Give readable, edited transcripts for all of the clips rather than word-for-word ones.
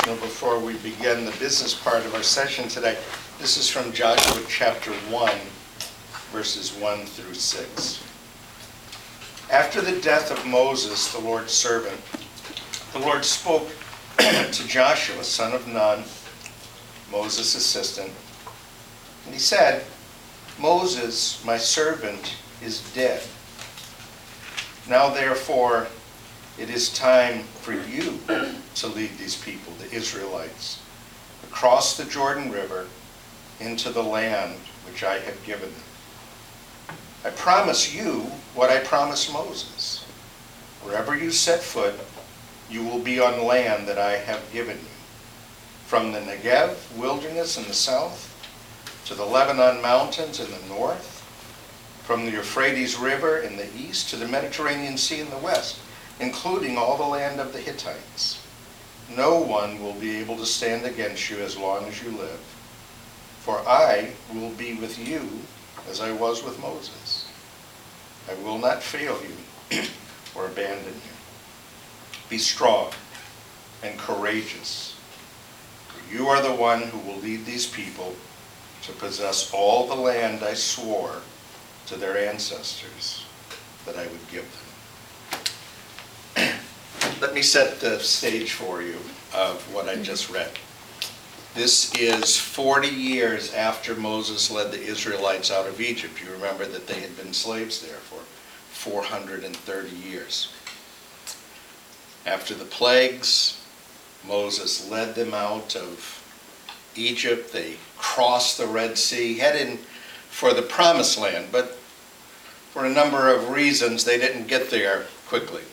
devotional before we begin the business part of our session today. This is from Joshua chapter 1, verses 1 through 6. After the death of Moses, the Lord's servant, the Lord spoke to Joshua, son of Nun, Moses' assistant, and he said, "Moses, my servant, is dead. Now therefore, it is time for you to lead these people, the Israelites, across the Jordan River into the land which I have given them. I promise you what I promised Moses. Wherever you set foot, you will be on land that I have given you, from the Negev wilderness in the south to the Lebanon mountains in the north, from the Euphrates River in the east to the Mediterranean Sea in the west, including all the land of the Hittites. No one will be able to stand against you as long as you live, for I will be with you as I was with Moses. I will not fail you or abandon you. Be strong and courageous, for you are the one who will lead these people to possess all the land I swore to their ancestors that I would give them." Let me set the stage for you of what I just read. This is 40 years after Moses led the Israelites out of Egypt. You remember that they had been slaves there for 430 years. After the plagues, Moses led them out of Egypt. They crossed the Red Sea, heading for the Promised Land, but for a number of reasons they didn't get there quickly.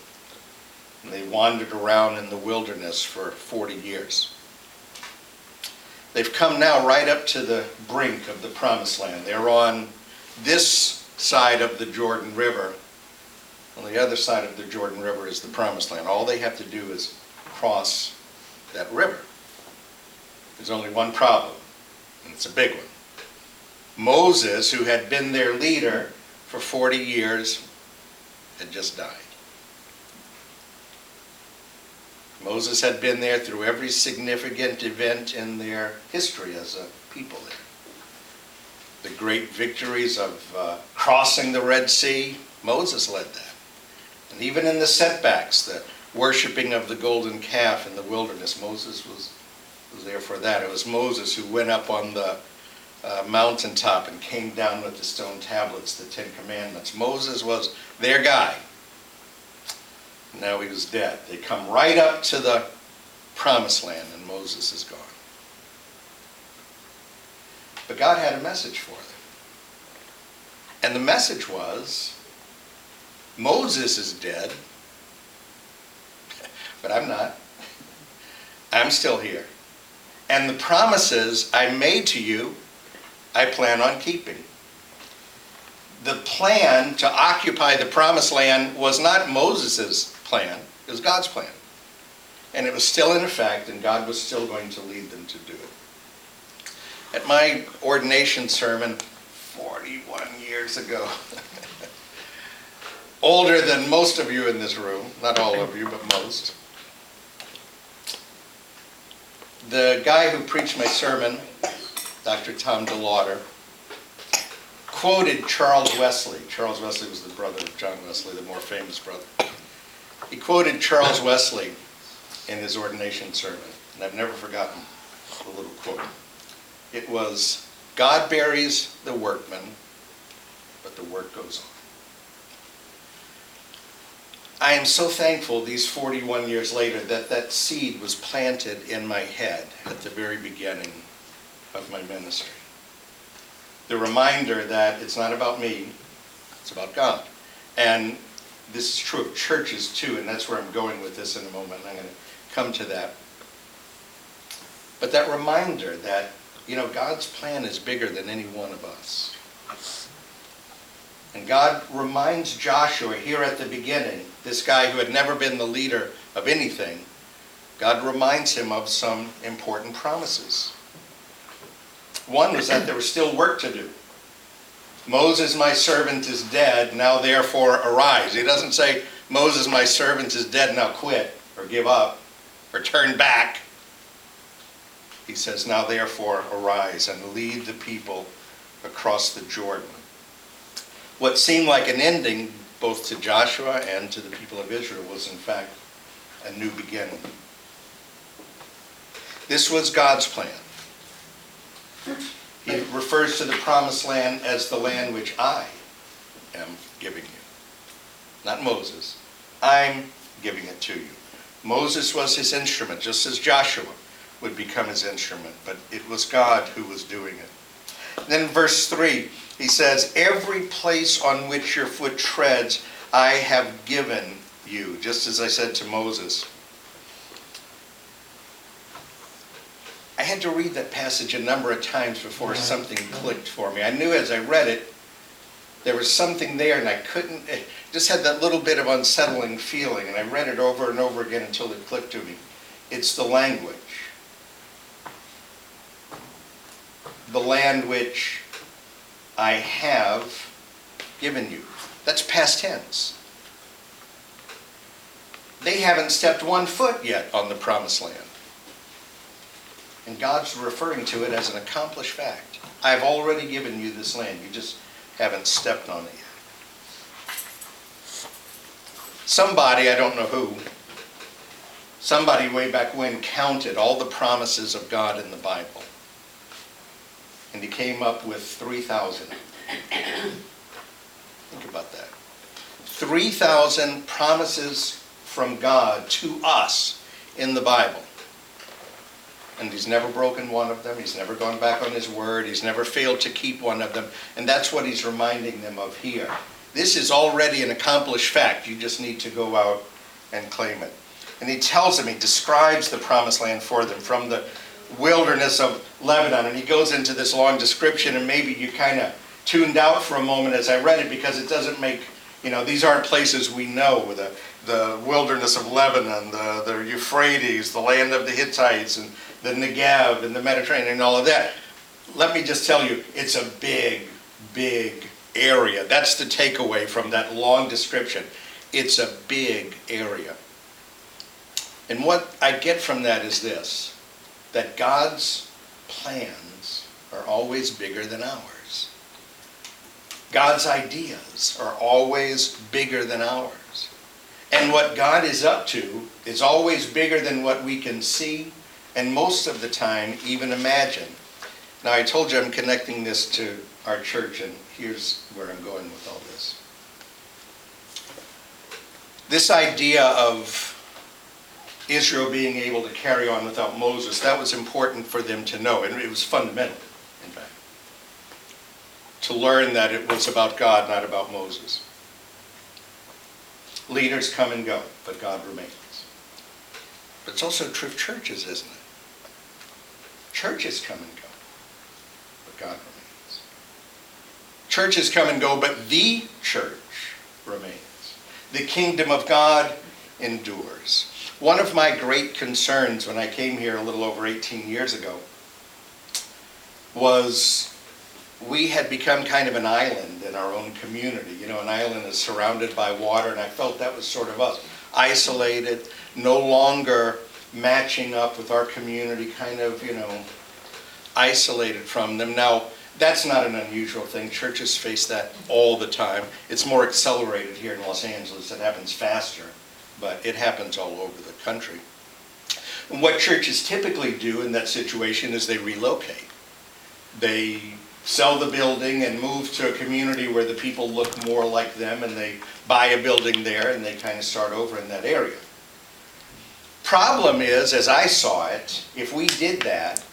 They wandered around in the wilderness for 40 years. They've come now right up to the brink of the Promised Land. They're on this side of the Jordan River. On the other side of the Jordan River is the Promised Land. All they have to do is cross that river. There's only one problem, and it's a big one. Moses, who had been their leader for 40 years, had just died. Moses had been there through every significant event in their history as a people there. The great victories of crossing the Red Sea, Moses led that. And even in the setbacks, the worshiping of the golden calf in the wilderness, Moses was there for that. It was Moses who went up on the mountaintop and came down with the stone tablets, the 10 Commandments. Moses was their guy. Now he was dead. They come right up to the Promised Land, and Moses is gone. But God had a message for them. And the message was, Moses is dead, but I'm not. I'm still here. And the promises I made to you, I plan on keeping. The plan to occupy the Promised Land was not Moses' plan, it was God's plan. And it was still in effect, and God was still going to lead them to do it. At my ordination sermon 41 years ago, older than most of you in this room, not all of you, but most, the guy who preached my sermon, Dr. Tom DeLauder, quoted Charles Wesley. Charles Wesley was the brother of John Wesley, the more famous brother. He quoted Charles Wesley in his ordination sermon, and I've never forgotten the little quote. It was, "God buries the workman, but the work goes on." I am so thankful these 41 years later that that seed was planted in my head at the very beginning of my ministry. The reminder that it's not about me, it's about God. And this is true of churches too, and that's where I'm going with this in a moment. I'm going to come to that. But that reminder that, God's plan is bigger than any one of us. And God reminds Joshua here at the beginning, this guy who had never been the leader of anything, God reminds him of some important promises. One was that there was still work to do. Moses, my servant, is dead, now therefore arise. He doesn't say, Moses, my servant, is dead, now quit, or give up, or turn back. he says, "Now therefore arise and lead the people across the Jordan." What seemed like an ending both to Joshua and to the people of Israel was in fact a new beginning. This was God's plan. He refers to the promised land as the land which I am giving you. Not Moses. I'm giving it to you. Moses was his instrument, just as Joshua would become his instrument, but it was God who was doing it. Then in verse 3, he says, "Every place on which your foot treads, I have given you," just as I said to Moses. I had to read that passage a number of times before something clicked for me. I knew as I read it, there was something there, and I couldn't, just had that little bit of unsettling feeling, and I read it over and over again until it clicked to me. It's the language. The land which I have given you. That's past tense. They haven't stepped one foot yet on the promised land. And God's referring to it as an accomplished fact. I've already given you this land. You just haven't stepped on it yet. Somebody, I don't know who, somebody way back when counted all the promises of God in the Bible. And he came up with 3,000. Think about that. 3,000 promises from God to us in the Bible. And he's never broken one of them. He's never gone back on his word. He's never failed to keep one of them. And that's what he's reminding them of here. This is already an accomplished fact. You just need to go out and claim it. And he tells them, he describes the promised land for them from the wilderness of Lebanon. And he goes into this long description, and maybe you kind of tuned out for a moment as I read it, because it doesn't make, these aren't places we know. The wilderness of Lebanon, the Euphrates, the land of the Hittites, and the Negev, and the Mediterranean, and all of that. Let me just tell you, it's a big, big area. That's the takeaway from that long description. It's a big area. And what I get from that is this, that God's plans are always bigger than ours. God's ideas are always bigger than ours. And what God is up to is always bigger than what we can see, and most of the time even imagine. Now, I told you I'm connecting this to our church, and here's where I'm going with all this. This idea of Israel being able to carry on without Moses, that was important for them to know, and it was fundamental, in fact, to learn that it was about God, not about Moses. Leaders come and go, but God remains. But it's also true of churches, isn't it? Churches come and go, but God remains. Churches come and go, but the church remains. The kingdom of God endures. One of my great concerns when I came here a little over 18 years ago was we had become kind of an island in our own community. An island is surrounded by water, and I felt that was sort of us. Isolated, no longer matching up with our community, kind of, isolated from them. Now, that's not an unusual thing. Churches face that all the time. It's more accelerated here in Los Angeles. It happens faster, but it happens all over the country. And what churches typically do in that situation is they relocate. They sell the building and move to a community where the people look more like them, and they buy a building there and they kind of start over in that area. Problem is, as I saw it, if we did that,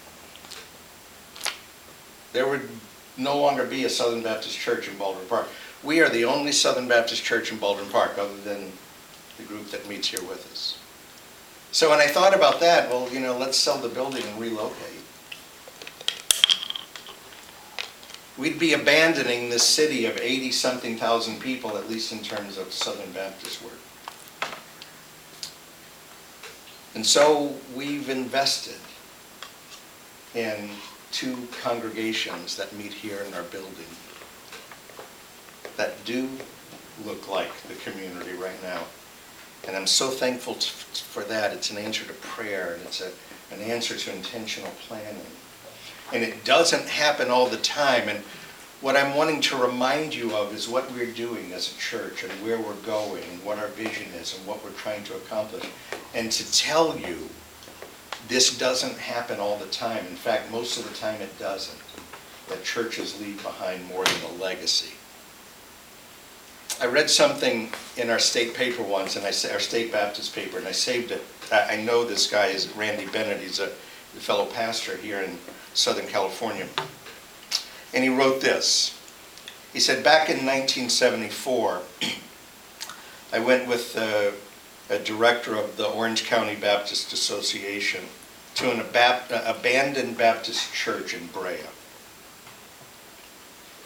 there would no longer be a Southern Baptist Church in Baldwin Park. We are the only Southern Baptist Church in Baldwin Park, other than the group that meets here with us. So when I thought about that, well, let's sell the building and relocate. We'd be abandoning this city of 80-something thousand people, at least in terms of Southern Baptist work. And so we've invested in 2 congregations that meet here in our building that do look like the community right now. And I'm so thankful for that. It's an answer to prayer, and it's a an answer to intentional planning. And it doesn't happen all the time. And what I'm wanting to remind you of is what we're doing as a church and where we're going and what our vision is and what we're trying to accomplish. And to tell you, this doesn't happen all the time. In fact, most of the time it doesn't. That churches leave behind more than a legacy. I read something in our state paper once, and our state Baptist paper, and I saved it. I know this guy is Randy Bennett. He's a fellow pastor here in Southern California. And he wrote this. He said, back in 1974, I went with a director of the Orange County Baptist Association to an abandoned Baptist church in Brea.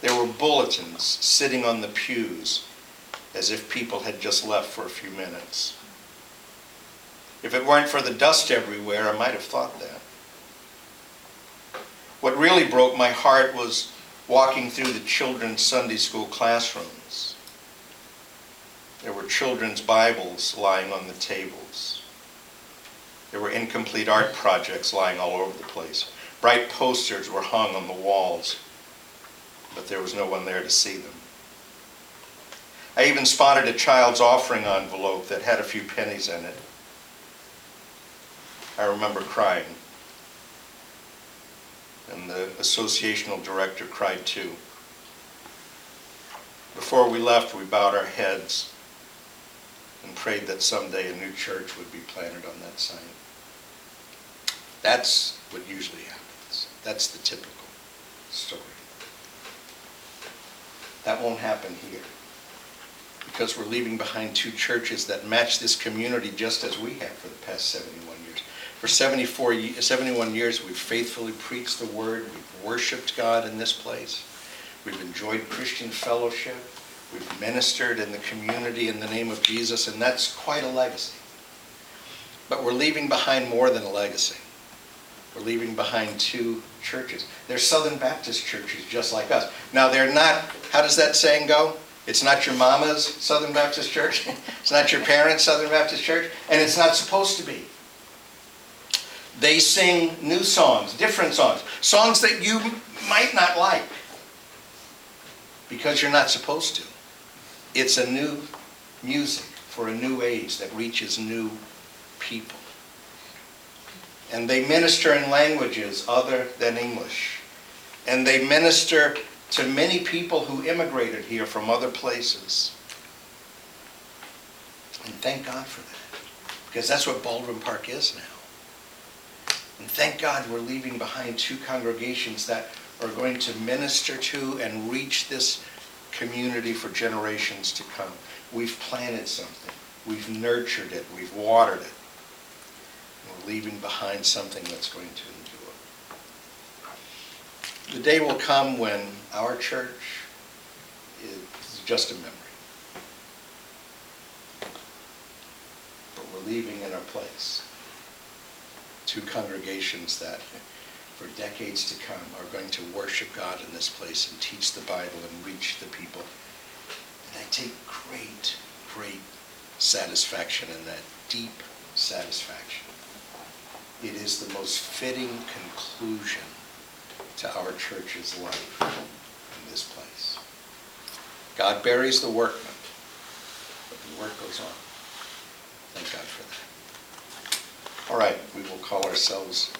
There were bulletins sitting on the pews as if people had just left for a few minutes. If it weren't for the dust everywhere, I might have thought that. What really broke my heart was walking through the children's Sunday school classrooms. There were children's Bibles lying on the tables. There were incomplete art projects lying all over the place. Bright posters were hung on the walls, but there was no one there to see them. I even spotted a child's offering envelope that had a few pennies in it. I remember crying. And the associational director cried too. Before we left, we bowed our heads and prayed that someday a new church would be planted on that site. That's what usually happens. That's the typical story. That won't happen here, because we're leaving behind two churches that match this community just as we have for the past 71 years. For 71 years, we've faithfully preached the word. We've worshiped God in this place. We've enjoyed Christian fellowship. We've ministered in the community in the name of Jesus, and that's quite a legacy. But we're leaving behind more than a legacy. We're leaving behind two churches. They're Southern Baptist churches just like us. Now, they're not, how does that saying go? It's not your mama's Southern Baptist church. It's not your parents' Southern Baptist church. And it's not supposed to be. They sing new songs, different songs, songs that you might not like because you're not supposed to. It's a new music for a new age that reaches new people. And they minister in languages other than English. And they minister to many people who immigrated here from other places. And thank God for that, because that's what Baldwin Park is now. And thank God we're leaving behind two congregations that are going to minister to and reach this community for generations to come. We've planted something. We've nurtured it. We've watered it. And we're leaving behind something that's going to endure. The day will come when our church is just a memory. But we're leaving in our place two congregations that for decades to come are going to worship God in this place and teach the Bible and reach the people. And I take great, great satisfaction in that, deep satisfaction. It is the most fitting conclusion to our church's life in this place. God buries the workman, but the work goes on. Thank God for that. All right, we will call ourselves